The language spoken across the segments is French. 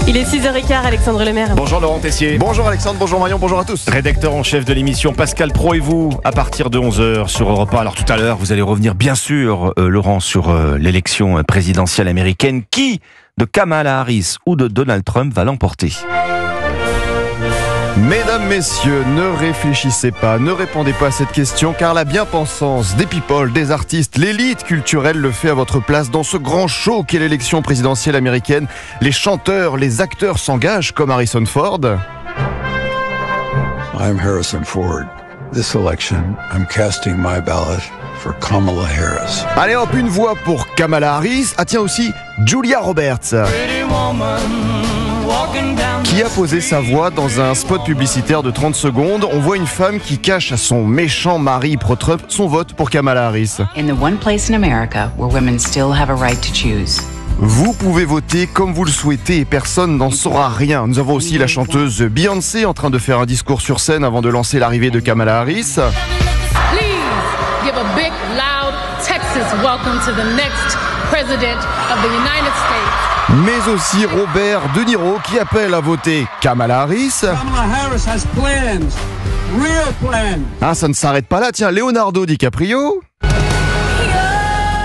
Il est 6h15, Alexandre Lemaire. Bonjour Laurent Tessier. Bonjour Alexandre, bonjour Marion, bonjour à tous. Rédacteur en chef de l'émission Pascal Pro et vous, à partir de 11h sur Europe 1. Alors tout à l'heure, vous allez revenir bien sûr, Laurent, sur l'élection présidentielle américaine. Qui de Kamala Harris ou de Donald Trump va l'emporter ? Mesdames, messieurs, ne réfléchissez pas, ne répondez pas à cette question, car la bien-pensance des people, des artistes, l'élite culturelle le fait à votre place dans ce grand show qu'est l'élection présidentielle américaine. Les chanteurs, les acteurs s'engagent comme Harrison Ford. I'm Harrison Ford. This election, I'm casting my ballot for Kamala Harris. Allez hop, une voix pour Kamala Harris. Ah tiens aussi, Julia Roberts, qui a posé sa voix dans un spot publicitaire de 30 secondes. On voit une femme qui cache à son méchant mari pro-Trump son vote pour Kamala Harris. In the one place in America where women still have a right to choose. Vous pouvez voter comme vous le souhaitez et personne n'en saura rien. Nous avons aussi la chanteuse Beyoncé en train de faire un discours sur scène avant de lancer l'arrivée de Kamala Harris. Please give a big, loud Texas welcome to the next president of the United States. Mais aussi Robert De Niro qui appelle à voter Kamala Harris. Kamala Harris has plans, real plans. Ah, ça ne s'arrête pas là, tiens, Leonardo DiCaprio.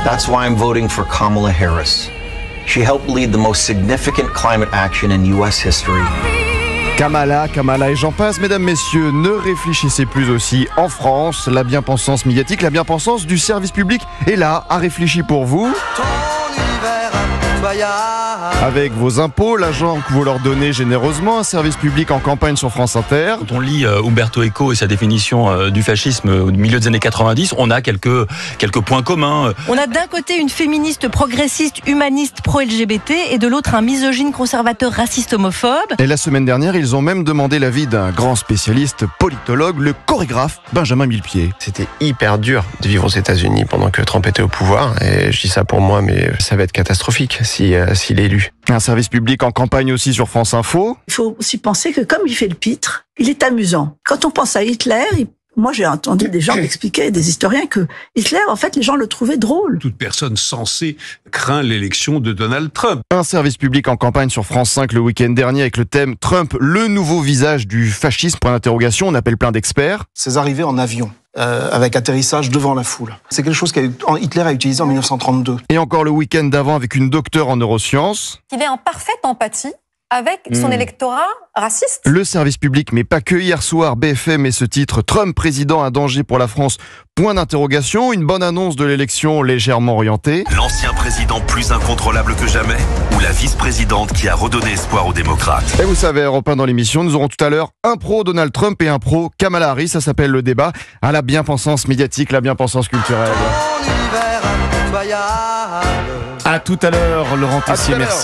That's why I'm voting for Kamala Harris. She helped lead the most significant climate action in U.S. history. Kamala et j'en passe, mesdames, messieurs, ne réfléchissez plus aussi. En France, la bien-pensance médiatique, la bien-pensance du service public est là, a réfléchi pour vous. Avec vos impôts, l'argent que vous leur donnez généreusement, un service public en campagne sur France Inter. Quand on lit Umberto Eco et sa définition du fascisme au milieu des années 90, on a quelques points communs. On a d'un côté une féministe progressiste, humaniste, pro-LGBT et de l'autre un misogyne conservateur raciste homophobe. Et la semaine dernière, ils ont même demandé l'avis d'un grand spécialiste politologue, le chorégraphe Benjamin Millepied. C'était hyper dur de vivre aux États-Unis pendant que Trump était au pouvoir. Et je dis ça pour moi, mais ça va être catastrophique s'il est élu. Un service public en campagne aussi sur France Info. Il faut aussi penser que comme il fait le pitre, il est amusant. Quand on pense à Hitler, moi j'ai entendu des gens expliquer, des historiens, que Hitler, en fait, les gens le trouvaient drôle. Toute personne censée craint l'élection de Donald Trump. Un service public en campagne sur France 5 le week-end dernier avec le thème « Trump, le nouveau visage du fascisme ». On appelle plein d'experts. Ses arrivées en avion. Avec atterrissage devant la foule. C'est quelque chose qu'Hitler a utilisé en 1932. Et encore le week-end d'avant avec une docteure en neurosciences. Il est en parfaite empathie avec son électorat raciste. Le service public, mais pas que. Hier soir, BFM et ce titre « Trump, président, un danger pour la France ». Point d'interrogation, une bonne annonce de l'élection légèrement orientée. L'ancien président plus incontrôlable que jamais ou la vice-présidente qui a redonné espoir aux démocrates. Et vous savez, Europe 1 dans l'émission, nous aurons tout à l'heure un pro Donald Trump et un pro Kamala Harris. Ça s'appelle le débat à la bien-pensance médiatique, la bien-pensance culturelle. À tout à l'heure, Laurent Tessier, merci.